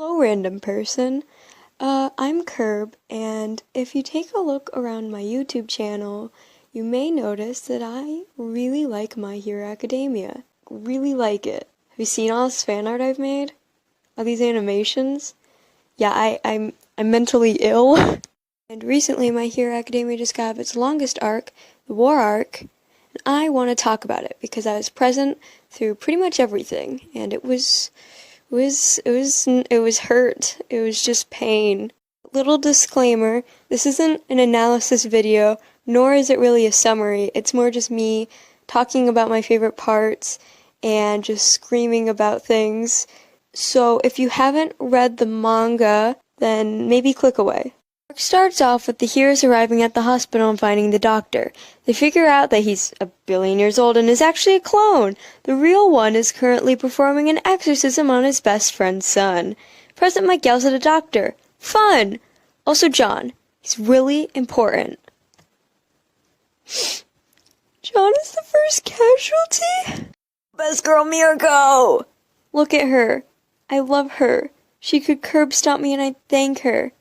Hello, random person. I'm Curb, and if you take a look around my YouTube channel, you may notice that I really like My Hero Academia. Really like it. Have you seen all this fan art I've made? All these animations? Yeah, I'm mentally ill. And recently, My Hero Academia just got its longest arc, the war arc, and I want to talk about it because I was present through pretty much everything, and it was hurt. It was just pain. Little disclaimer, this isn't an analysis video, nor is it really a summary. It's more just me talking about my favorite parts and just screaming about things. So if you haven't read the manga, then maybe click away. It starts off with the heroes arriving at the hospital and finding the doctor. They figure out that he's a billion years old and is actually a clone. The real one is currently performing an exorcism on his best friend's son. President Mike yells at a doctor. Fun! Also John. He's really important. John is the first casualty? Best girl Mirko! Look at her. I love her. She could curb stomp me and I'd thank her.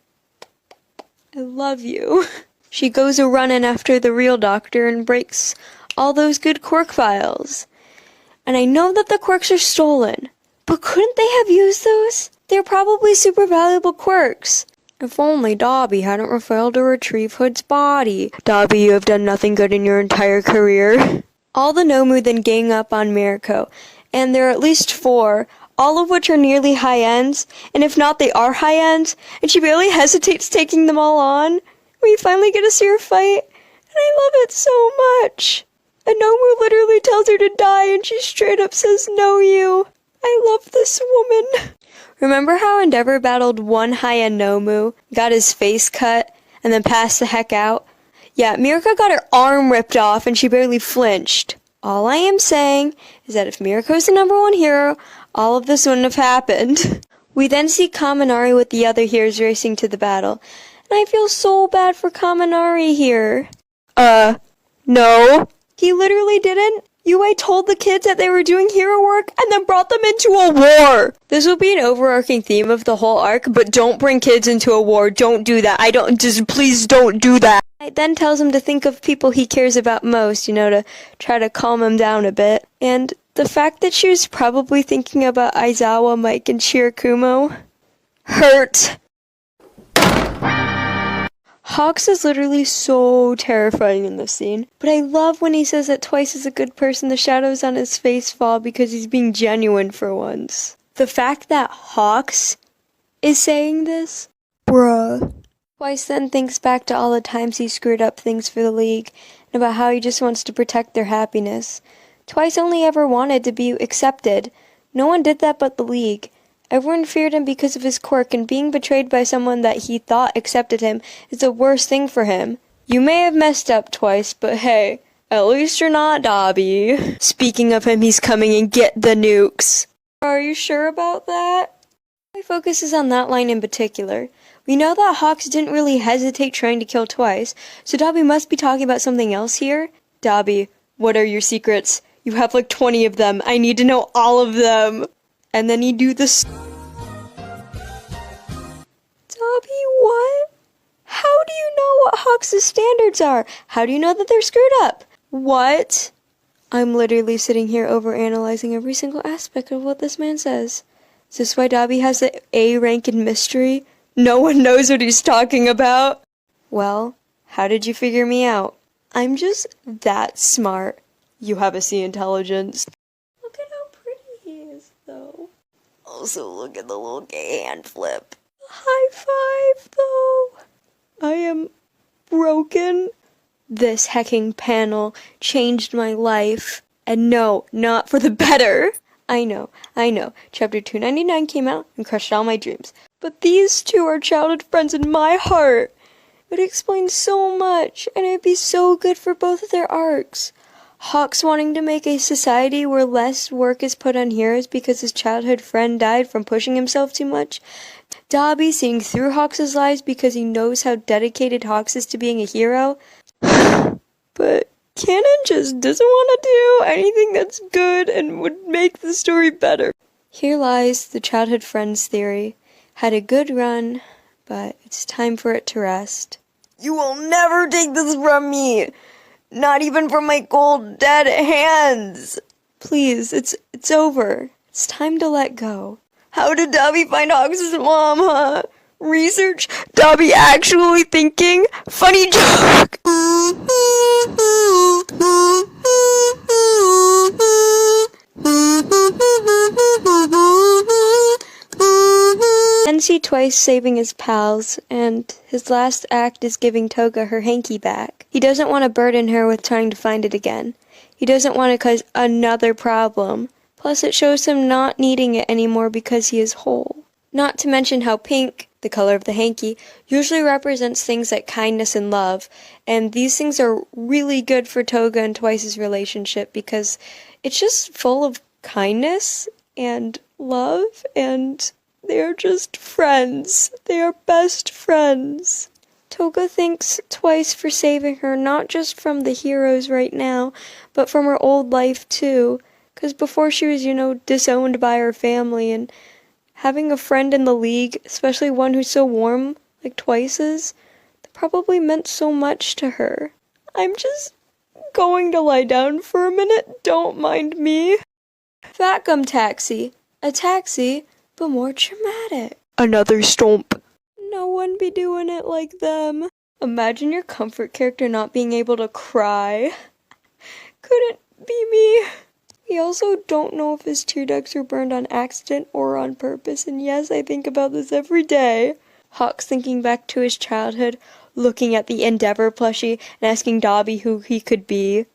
I love you. She goes a-running after the real doctor and breaks all those good quirk files. And I know that the quirks are stolen, but couldn't they have used those? They're probably super valuable quirks. If only Dobby hadn't failed to retrieve Hood's body. Dobby, you have done nothing good in your entire career. All the Nomu then gang up on Mirko, and there are at least 4, all of which are nearly high ends, and if not, they are high ends, and she barely hesitates taking them all on. We finally get to see her fight, and I love it so much. A Nomu literally tells her to die, and she straight up says, "No, you." I love this woman. Remember how Endeavor battled one high-end Nomu, got his face cut, and then passed the heck out? Yeah, Mirko got her arm ripped off, and she barely flinched. All I am saying is that if Mirko's the #1 hero, all of this wouldn't have happened. We then see Kaminari with the other heroes racing to the battle, and I feel so bad for Kaminari here. No. He literally didn't. UA told the kids that they were doing hero work and then brought them into a war. This will be an overarching theme of the whole arc, but don't bring kids into a war. Don't do that. Please don't do that. It then tells him to think of people he cares about most, to try to calm him down a bit. And the fact that she was probably thinking about Aizawa, Mike, and Shirakumo hurt. Hawks is literally so terrifying in this scene, but I love when he says that Twice is a good person, the shadows on his face fall because he's being genuine for once. The fact that Hawks is saying this? Bruh. Twice then thinks back to all the times he screwed up things for the League, and about how he just wants to protect their happiness. Twice only ever wanted to be accepted. No one did that but the League. Everyone feared him because of his quirk, and being betrayed by someone that he thought accepted him is the worst thing for him. You may have messed up Twice, but hey, at least you're not Dobby. Speaking of him, he's coming and get the nukes. Are you sure about that? My focus is on that line in particular. We know that Hawks didn't really hesitate trying to kill Twice, so Dobby must be talking about something else here. Dobby, what are your secrets? You have like 20 of them. I need to know all of them. And then you do this. Dobby, what? How do you know what Hawks' standards are? How do you know that they're screwed up? What? I'm literally sitting here overanalyzing every single aspect of what this man says. Is this why Dobby has the A rank in mystery? No one knows what he's talking about. Well, how did you figure me out? I'm just that smart. You have a C intelligence. Look at how pretty he is, though. Also, look at the little gay hand flip. High five, though. I am broken. This hecking panel changed my life. And no, not for the better. I know. Chapter 299 came out and crushed all my dreams. But these two are childhood friends in my heart. It explains so much, and it'd be so good for both of their arcs. Hawks wanting to make a society where less work is put on heroes because his childhood friend died from pushing himself too much. Dobby seeing through Hawks' lies because he knows how dedicated Hawks is to being a hero. But Canon just doesn't want to do anything that's good and would make the story better. Here lies the childhood friends theory. Had a good run, but it's time for it to rest. You will never take this from me! Not even from my cold, dead hands! Please, it's over. It's time to let go. How did Dobby find Hawks' mom, huh? Research? Dobby actually thinking? Funny joke! Then see Twice saving his pals, and his last act is giving Toga her hanky back. He doesn't want to burden her with trying to find it again. He doesn't want to cause another problem. Plus it shows him not needing it anymore because he is whole. Not to mention how pink, the color of the hanky, usually represents things like kindness and love, and these things are really good for Toga and Twice's relationship because it's just full of kindness and love, and they are just friends. They are best friends. Toga thanks Twice for saving her, not just from the heroes right now, but from her old life too, because before she was, disowned by her family, and having a friend in the league, especially one who's so warm, like Twice's, that probably meant so much to her. I'm just going to lie down for a minute, don't mind me. Fat Gum Taxi. A taxi, but more dramatic. Another stomp. No one be doing it like them. Imagine your comfort character not being able to cry. Couldn't be me. We also don't know if his tear ducts were burned on accident or on purpose, and yes, I think about this every day. Hawks thinking back to his childhood, looking at the Endeavor plushie, and asking Dobby who he could be.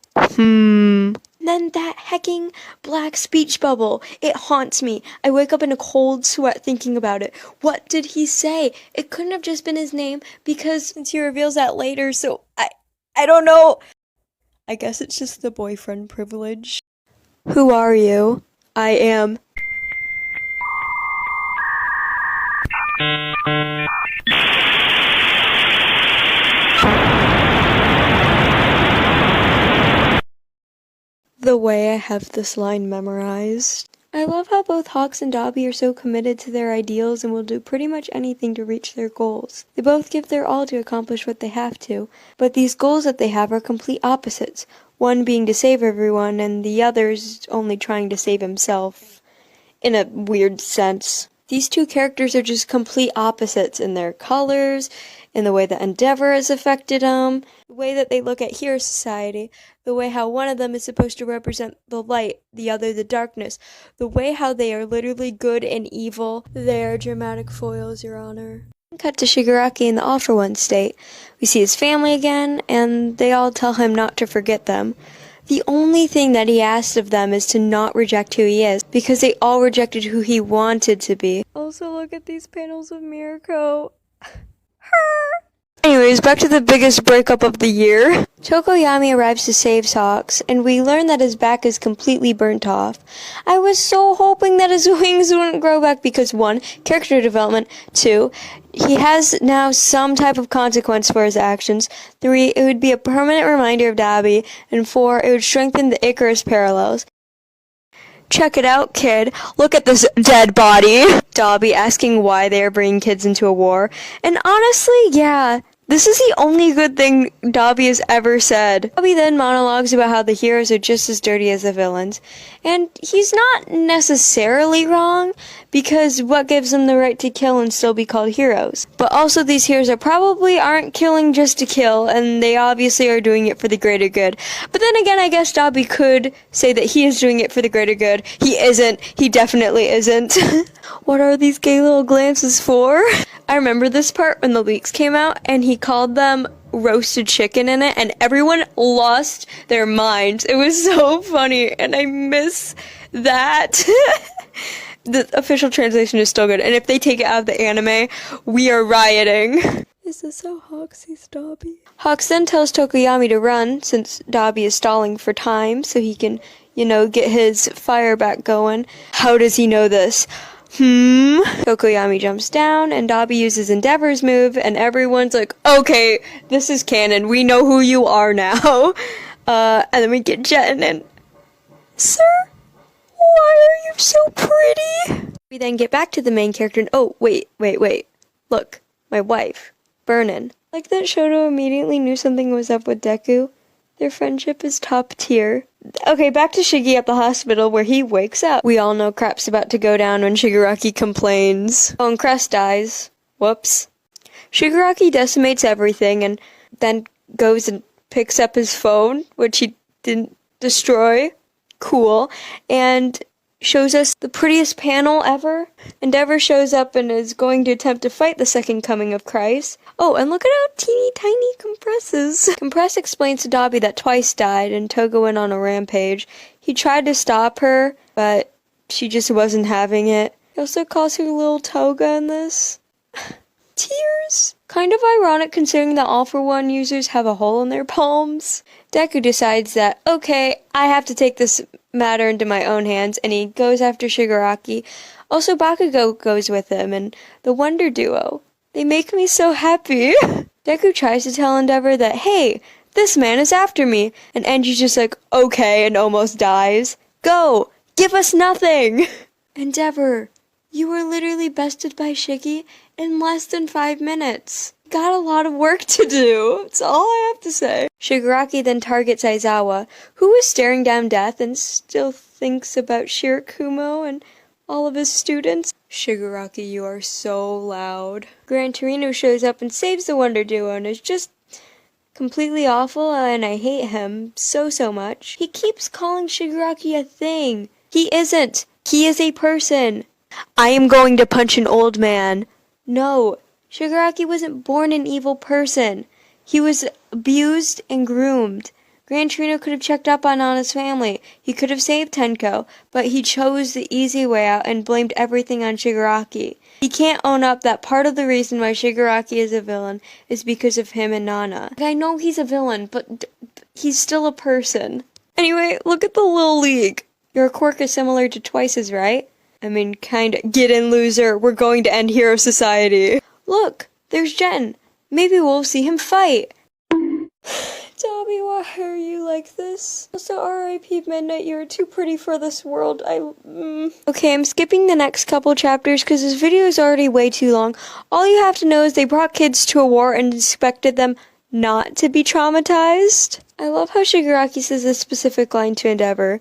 Then that hecking black speech bubble. It haunts me. I wake up in a cold sweat thinking about it. What did he say? It couldn't have just been his name, because since he reveals that later, so I don't know. I guess it's just the boyfriend privilege. Who are you? I am. The way I have this line memorized. I love how both Hawks and Dobby are so committed to their ideals and will do pretty much anything to reach their goals. They both give their all to accomplish what they have to, but these goals that they have are complete opposites. One being to save everyone, and the other's only trying to save himself. In a weird sense. These two characters are just complete opposites in their colors, in the way that Endeavor has affected them, the way that they look at Hero Society, the way how one of them is supposed to represent the light, the other the darkness, the way how they are literally good and evil. They are dramatic foils, Your Honor. Cut to Shigaraki in the All For One state. We see his family again, and they all tell him not to forget them. The only thing that he asked of them is to not reject who he is, because they all rejected who he wanted to be. Also, look at these panels of Mirko. Anyways, back to the biggest breakup of the year. Tokoyami arrives to save Hawks, and we learn that his back is completely burnt off. I was so hoping that his wings wouldn't grow back because 1, character development, 2, he has now some type of consequence for his actions, 3, it would be a permanent reminder of Dobby, and 4, it would strengthen the Icarus parallels. Check it out, kid. Look at this dead body. Dobby asking why they are bringing kids into a war. And honestly, yeah, this is the only good thing Dobby has ever said. Dobby then monologues about how the heroes are just as dirty as the villains. And he's not necessarily wrong, because what gives them the right to kill and still be called heroes? But also these heroes aren't killing just to kill, and they obviously are doing it for the greater good. But then again, I guess Dobby could say that he is doing it for the greater good. He isn't. He definitely isn't. What are these gay little glances for? I remember this part when the leaks came out, and he called them roasted chicken in it, and everyone lost their minds. It was so funny, and I miss that. The official translation is still good, and if they take it out of the anime, we are rioting. Is this how Hawks sees Dobby? Hawks then tells Tokoyami to run, since Dobby is stalling for time, so he can, get his fire back going. How does he know this? Tokoyami jumps down, and Dobby uses Endeavor's move, and everyone's like, okay, this is canon, we know who you are now. And then we get Jet in. Sir? Why are you so pretty? We then get back to the main character and oh, wait. Look, my wife, Burnin. Like that Shoto immediately knew something was up with Deku. Their friendship is top tier. Okay, back to Shiggy at the hospital where he wakes up. We all know crap's about to go down when Shigaraki complains. Oh, and Crest dies. Whoops. Shigaraki decimates everything and then goes and picks up his phone, which he didn't destroy. Cool. And shows us the prettiest panel ever. Endeavor shows up and is going to attempt to fight the second coming of Christ. Oh, and look at how teeny tiny Compress is. Compress explains to Dabi that Twice died and Toga went on a rampage. He tried to stop her, but she just wasn't having it. He also calls her little Toga in this. Tears. Kind of ironic considering that All For One users have a hole in their palms. Deku decides that, okay, I have to take this matter into my own hands, and he goes after Shigaraki. Also, Bakugo goes with him, and the Wonder Duo. They make me so happy. Deku tries to tell Endeavor that, hey, this man is after me, and Enji's just like, okay, and almost dies. Go! Give us nothing! Endeavor, you were literally bested by Shiggy in less than 5 minutes. Got a lot of work to do. That's all I have to say. Shigaraki then targets Aizawa, who is staring down death and still thinks about Shirakumo and all of his students. Shigaraki, you are so loud. Gran Torino shows up and saves the Wonder Duo and is just completely awful, and I hate him so much. He keeps calling Shigaraki a thing. He isn't. He is a person. I am going to punch an old man. No. Shigaraki wasn't born an evil person. He was abused and groomed. Gran Torino could have checked up on Nana's family. He could have saved Tenko, but he chose the easy way out and blamed everything on Shigaraki. He can't own up that part of the reason why Shigaraki is a villain is because of him and Nana. I know he's a villain, but he's still a person. Anyway, look at the Lil League. Your quirk is similar to Twice's, right? I mean, kinda. Get in, loser. We're going to end Hero Society. Look, there's Jen. Maybe we'll see him fight. Dobby, why are you like this? Also, R.I.P. Midnight, you're too pretty for this world. Okay, I'm skipping the next couple chapters because this video is already way too long. All you have to know is they brought kids to a war and expected them not to be traumatized. I love how Shigaraki says this specific line to Endeavor.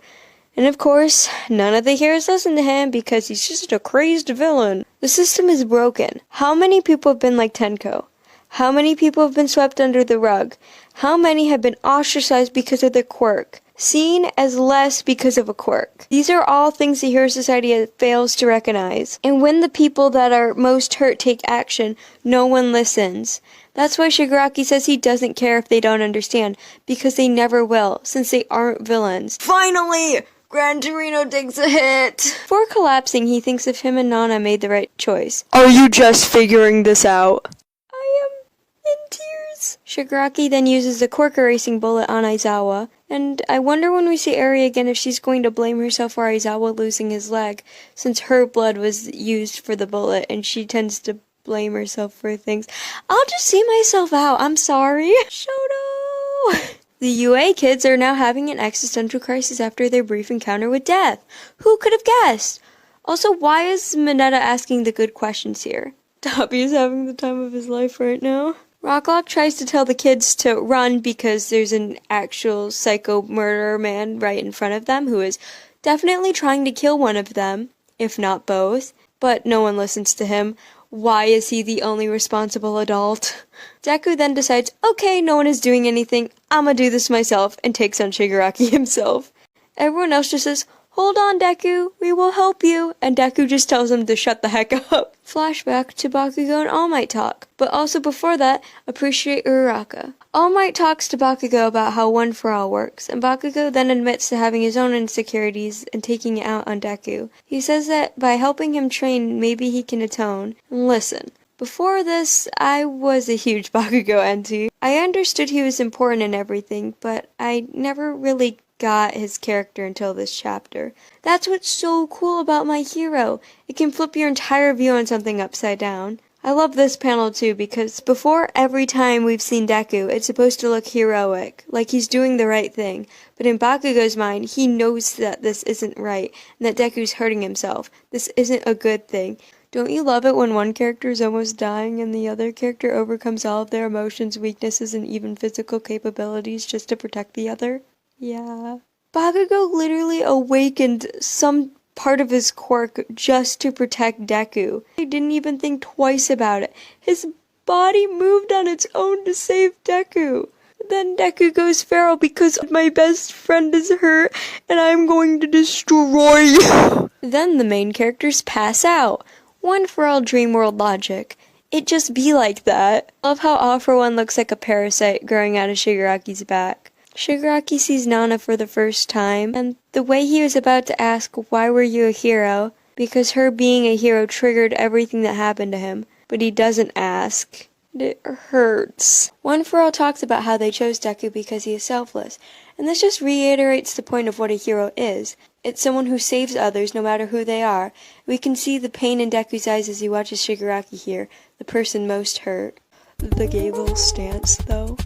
And of course, none of the heroes listen to him because he's just a crazed villain. The system is broken. How many people have been like Tenko? How many people have been swept under the rug? How many have been ostracized because of their quirk? Seen as less because of a quirk? These are all things the Hero Society fails to recognize. And when the people that are most hurt take action, no one listens. That's why Shigaraki says he doesn't care if they don't understand, because they never will, since they aren't villains. Finally! Gran Torino takes a hit. Before collapsing, he thinks if him and Nana made the right choice. Are you just figuring this out? I am in tears. Shigaraki then uses the quirk erasing bullet on Aizawa, and I wonder when we see Eri again if she's going to blame herself for Aizawa losing his leg, since her blood was used for the bullet, and she tends to blame herself for things. I'll just see myself out. I'm sorry. Shoto! The UA kids are now having an existential crisis after their brief encounter with death. Who could have guessed? Also, why is Mineta asking the good questions here? Dobby is having the time of his life right now. Rocklock tries to tell the kids to run because there's an actual psycho murderer man right in front of them who is definitely trying to kill one of them, if not both, but no one listens to him. Why is he the only responsible adult? Deku then decides, okay, no one is doing anything, I'ma do this myself, and takes on Shigaraki himself. Everyone else just says, hold on, Deku, we will help you, and Deku just tells him to shut the heck up. Flashback to Bakugo and All Might talk, but also before that, appreciate Uraraka. All Might talks to Bakugo about how One For All works, and Bakugo then admits to having his own insecurities and taking it out on Deku. He says that by helping him train, maybe he can atone. And listen, before this, I was a huge Bakugo anti. I understood he was important and everything, but I never really got his character until this chapter. That's what's so cool about my hero. It can flip your entire view on something upside down. I love this panel too because before every time we've seen Deku, it's supposed to look heroic, like he's doing the right thing. But in Bakugo's mind, he knows that this isn't right, and that Deku's hurting himself. This isn't a good thing. Don't you love it when one character is almost dying and the other character overcomes all of their emotions, weaknesses, and even physical capabilities just to protect the other? Yeah. Bakugo literally awakened some part of his quirk just to protect Deku. He didn't even think twice about it. His body moved on its own to save Deku. Then Deku goes feral because my best friend is hurt and I'm going to destroy you. Then the main characters pass out. One for all dream world logic. It just be like that. Love how All For One looks like a parasite growing out of Shigaraki's back. Shigaraki sees Nana for the first time, and the way he was about to ask, why were you a hero? Because her being a hero triggered everything that happened to him. But he doesn't ask. It hurts. One for All talks about how they chose Deku because he is selfless, and this just reiterates the point of what a hero is. It's someone who saves others no matter who they are. We can see the pain in Deku's eyes as he watches Shigaraki here, the person most hurt. The gay little stance, though.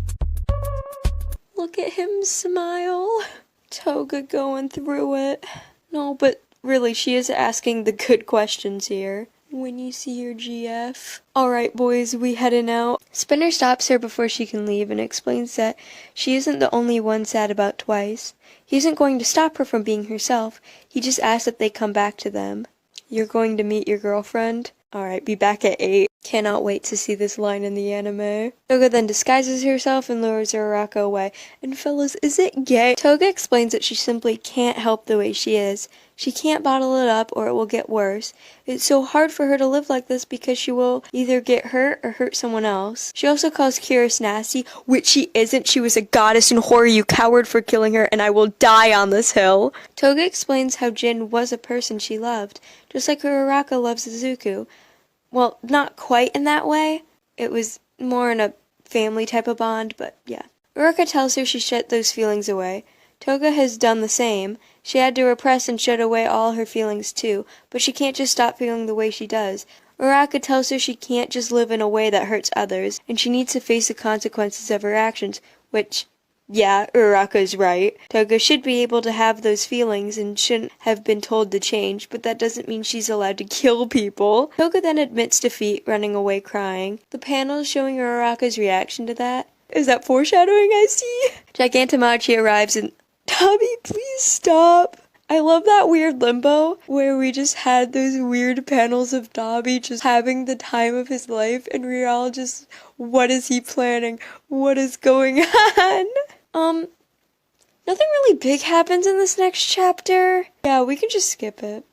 Look at him smile. Toga going through it. No, but really, she is asking the good questions here. When you see your GF. Alright boys, we heading out. Spinner stops her before she can leave and explains that she isn't the only one sad about Twice. He isn't going to stop her from being herself. He just asks that they come back to them. You're going to meet your girlfriend? Alright, be back at 8. Cannot wait to see this line in the anime. Toga then disguises herself and lures Uraraka away. And fellas, is it gay? Toga explains that she simply can't help the way she is. She can't bottle it up or it will get worse. It's so hard for her to live like this because she will either get hurt or hurt someone else. She also calls Curious nasty, which she isn't. She was a goddess in horror, you coward, for killing her, and I will die on this hill. Toga explains how Jin was a person she loved, just like Uraraka loves Izuku. Well, not quite in that way. It was more in a family type of bond, but yeah. Uraraka tells her she shut those feelings away. Toga has done the same. She had to repress and shut away all her feelings too, but she can't just stop feeling the way she does. Uraraka tells her she can't just live in a way that hurts others, and she needs to face the consequences of her actions, which, yeah, Uraraka's right. Toga should be able to have those feelings and shouldn't have been told to change, but that doesn't mean she's allowed to kill people. Toga then admits defeat, running away crying. The panel showing Uraraka's reaction to that. Is that foreshadowing I see? Gigantomachia arrives and Tommy, please stop. I love that weird limbo where we just had those weird panels of Dobby just having the time of his life and we're all just, what is he planning? What is going on? Nothing really big happens in this next chapter. Yeah, we can just skip it.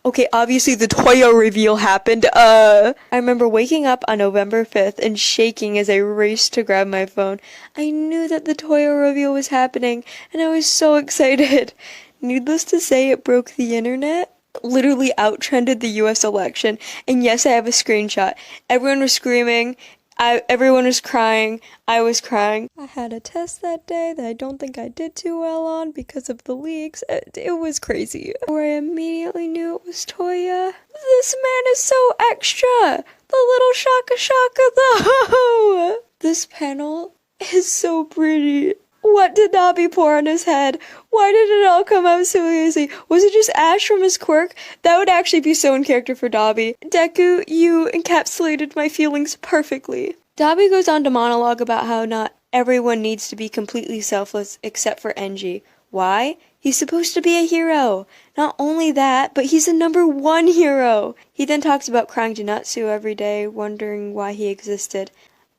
Okay, obviously the Toyo reveal happened. I remember waking up on November 5th and shaking as I raced to grab my phone. I knew that the Toyo reveal was happening, and I was so excited. Needless to say, it broke the internet. Literally out-trended the US election, and yes, I have a screenshot. Everyone was screaming. Everyone was crying. I was crying. I had a test that day that I don't think I did too well on because of the leaks. It was crazy. Where I immediately knew it was Toya. This man is so extra. The little Shaka Shaka though. This panel is so pretty. What did Dabi pour on his head? Why did it all come out so easy? Was it just ash from his quirk? That would actually be so in character for Dabi. Deku, you encapsulated my feelings perfectly. Dabi goes on to monologue about how not everyone needs to be completely selfless except for Enji. Why? He's supposed to be a hero. Not only that, but he's the #1 hero. He then talks about crying to Natsu every day, wondering why he existed.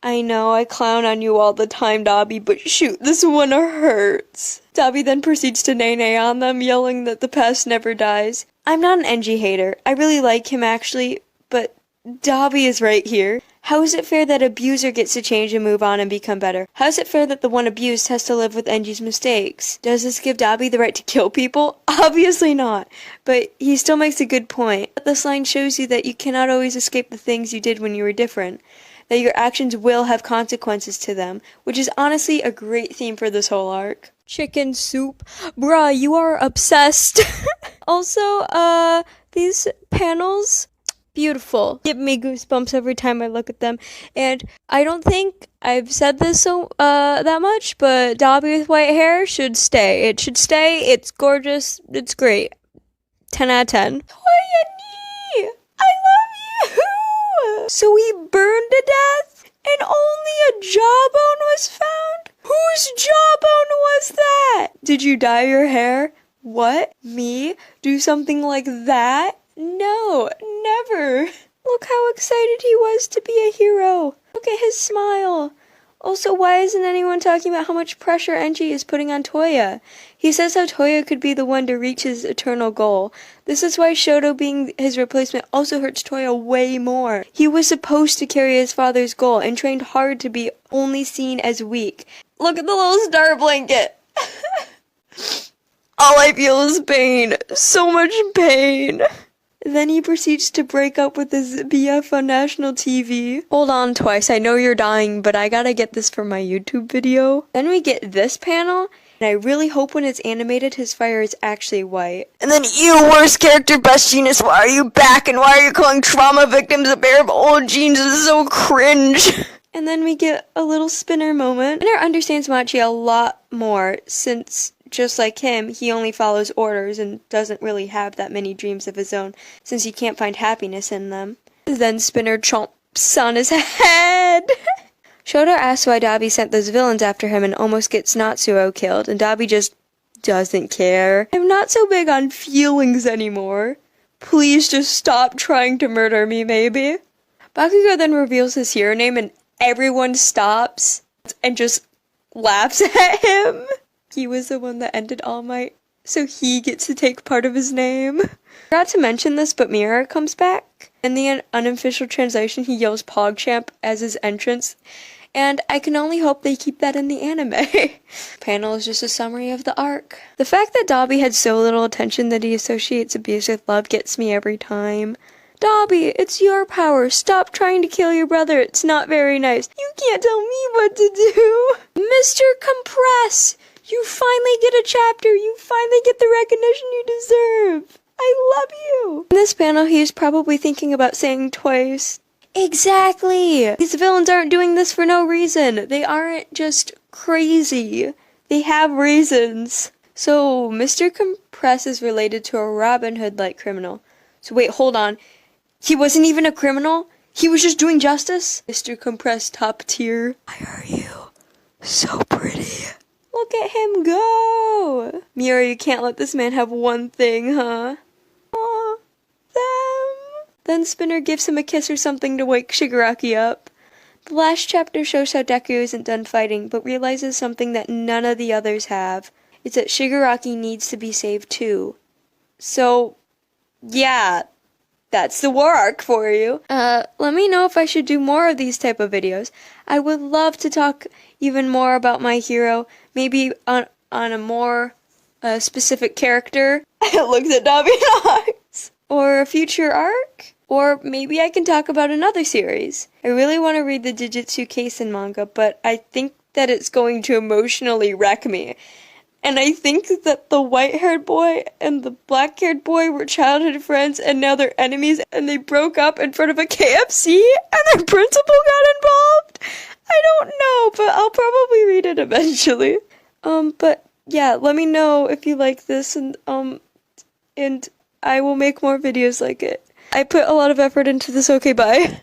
I know, I clown on you all the time, Dabi, but shoot, this one hurts. Dabi then proceeds to nay-nay on them, yelling that the past never dies. I'm not an Enji hater. I really like him, actually, but Dabi is right here. How is it fair that abuser gets to change and move on and become better? How is it fair that the one abused has to live with Enji's mistakes? Does this give Dabi the right to kill people? Obviously not. But he still makes a good point. This line shows you that you cannot always escape the things you did when you were different. That your actions will have consequences to them, which is honestly a great theme for this whole arc. Chicken soup. Bruh, you are obsessed. Also, these panels, Beautiful. Give me goosebumps every time I look at them. And I don't think I've said this that much, but Dobby with white hair should stay. It should stay. It's gorgeous. It's great. 10 out of 10. Toya, I love you! So he burned to death, and only a jawbone was found? Whose jawbone was that? Did you dye your hair? What? Me? Do something like that? No, never. Look how excited he was to be a hero. Look at his smile. Also, why isn't anyone talking about how much pressure Enji is putting on Toya? He says how Toya could be the one to reach his eternal goal. This is why Shoto being his replacement also hurts Toya way more. He was supposed to carry his father's goal and trained hard to be only seen as weak. Look at the little star blanket. All I feel is pain. So much pain. Then he proceeds to break up with his BF on national TV. Hold on, Twice, I know you're dying, but I gotta get this for my YouTube video. Then we get this panel, and I really hope when it's animated his fire is actually white. And then, you worst character, Best Genius, why are you back, and why are you calling trauma victims a pair of old jeans? This is so cringe. And then we get a little spinner moment. Spinner understands Machi a lot more, since just like him, he only follows orders and doesn't really have that many dreams of his own, since he can't find happiness in them. Then Spinner chomps on his head. Shoto asks why Dabi sent those villains after him and almost gets Natsuo killed, and Dabi just doesn't care. I'm not so big on feelings anymore. Please just stop trying to murder me, maybe. Bakugo then reveals his hero name and everyone stops and just laughs at him. He was the one that ended All Might, so he gets to take part of his name. Forgot to mention this, but Mirror comes back. In the unofficial translation, he yells PogChamp as his entrance, and I can only hope they keep that in the anime. Panel is just a summary of the arc. The fact that Dabi had so little attention that he associates abuse with love gets me every time. Dabi, it's your power. Stop trying to kill your brother. It's not very nice. You can't tell me what to do. Mr. Compress! You finally get a chapter. You finally get the recognition you deserve. I love you. In this panel, he's probably thinking about saying Twice. Exactly. These villains aren't doing this for no reason. They aren't just crazy. They have reasons. So, Mr. Compress is related to a Robin Hood-like criminal. So wait, hold on. He wasn't even a criminal? He was just doing justice? Mr. Compress top tier. Why are you so pretty? Look at him go! Miura, you can't let this man have one thing, huh? Aw, them. Then Spinner gives him a kiss or something to wake Shigaraki up. The last chapter shows how Deku isn't done fighting, but realizes something that none of the others have. It's that Shigaraki needs to be saved too. So, yeah, that's the war arc for you. Let me know if I should do more of these type of videos. I would love to talk even more about my hero, maybe on a more specific character. It looks at dabihawks. Or a future arc. Or maybe I can talk about another series. I really want to read the Jujutsu Kaisen manga, but I think that it's going to emotionally wreck me. And I think that the white-haired boy and the black-haired boy were childhood friends and now they're enemies and they broke up in front of a KFC and their principal got involved? I don't know, but I'll probably read it eventually. But yeah, let me know if you like this and I will make more videos like it. I put a lot of effort into this, okay, bye.